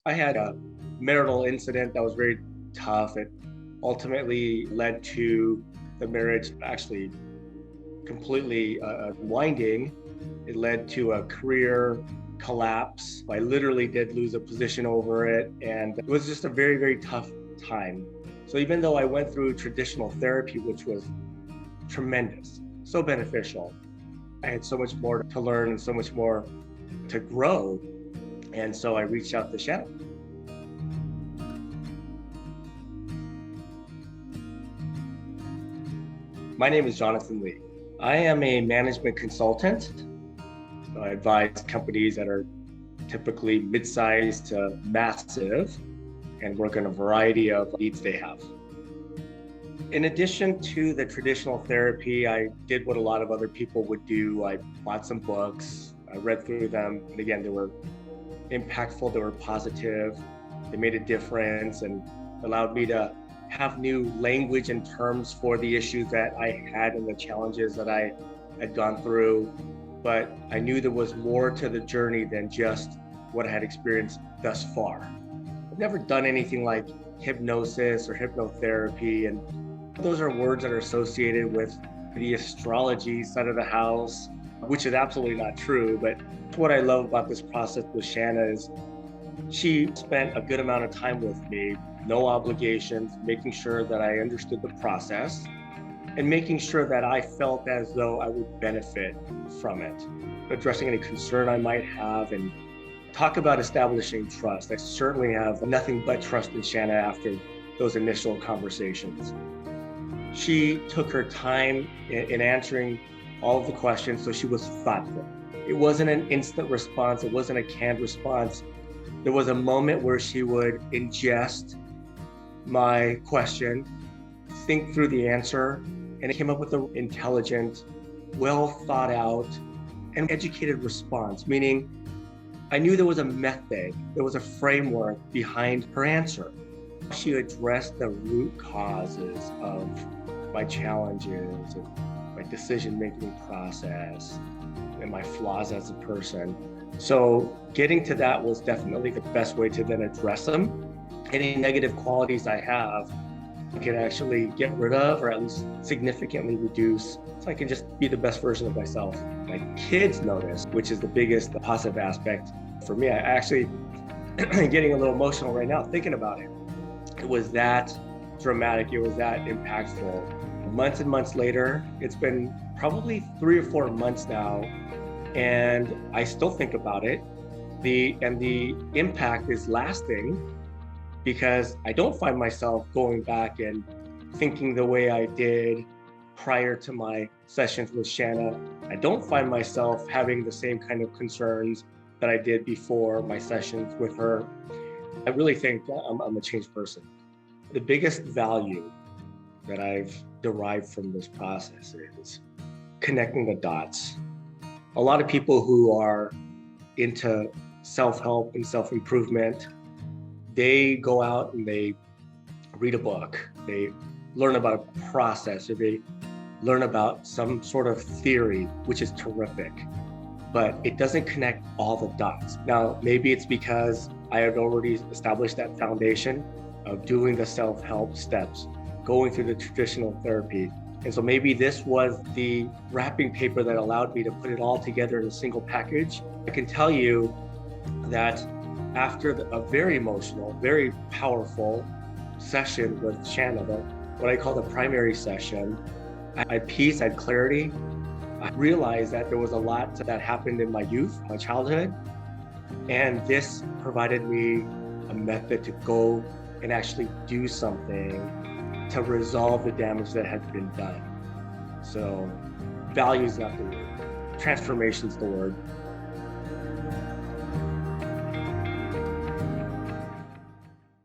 I had a marital incident that was very tough. It ultimately led to the marriage actually completely winding. It led to a career collapse. I literally did lose a position over it, and it was just a very, very tough time. So even though I went through traditional therapy, which was tremendous, so beneficial, I had so much more to learn and so much more to grow. And so I reached out to Shanna. My name is Jonathan Lee. I am a management consultant. So I advise companies that are typically mid-sized to massive and work on a variety of needs they have. In addition to the traditional therapy, I did what a lot of other people would do. I bought some books, I read through them, and again, they were impactful, they were positive, they made a difference and allowed me to have new language and terms for the issues that I had and the challenges that I had gone through. But I knew there was more to the journey than just what I had experienced thus far. I've never done anything like hypnosis or hypnotherapy, and those are words that are associated with the astrology side of the house, which is absolutely not true. But what I love about this process with Shanna is she spent a good amount of time with me, no obligations, making sure that I understood the process and making sure that I felt as though I would benefit from it, addressing any concern I might have, and talk about establishing trust. I certainly have nothing but trust in Shanna after those initial conversations. She took her time in answering all of the questions, so she was thoughtful. It wasn't an instant response. It wasn't a canned response. There was a moment where she would ingest my question, think through the answer, and came up with an intelligent, well thought out, and educated response, meaning I knew there was a method, there was a framework behind her answer. She addressed the root causes of my challenges, and my decision-making process, and my flaws as a person. So getting to that was definitely the best way to then address them. Any negative qualities I have, I can actually get rid of or at least significantly reduce so I can just be the best version of myself. My kids notice, which is the biggest positive aspect for me. I actually getting a little emotional right now thinking about it. It was that dramatic, it was that impactful. Months and months later, it's been probably 3 or 4 months now, and I still think about it. The impact is lasting because I don't find myself going back and thinking the way I did prior to my sessions with Shanna. I don't find myself having the same kind of concerns that I did before my sessions with her. I really think I'm a changed person. The biggest value that I've derived from this process is connecting the dots. A lot of people who are into self-help and self-improvement, they go out and they read a book, they learn about a process, or they learn about some sort of theory, which is terrific, but it doesn't connect all the dots. Now, maybe it's because I had already established that foundation of doing the self-help steps, going through the traditional therapy. And so maybe this was the wrapping paper that allowed me to put it all together in a single package. I can tell you that after a very emotional, very powerful session with Shanna, what I call the primary session, I had peace, I had clarity. I realized that there was a lot that happened in my youth, my childhood, and this provided me a method to go and actually do something to resolve the damage that had been done. So value is not the word, transformation is the word.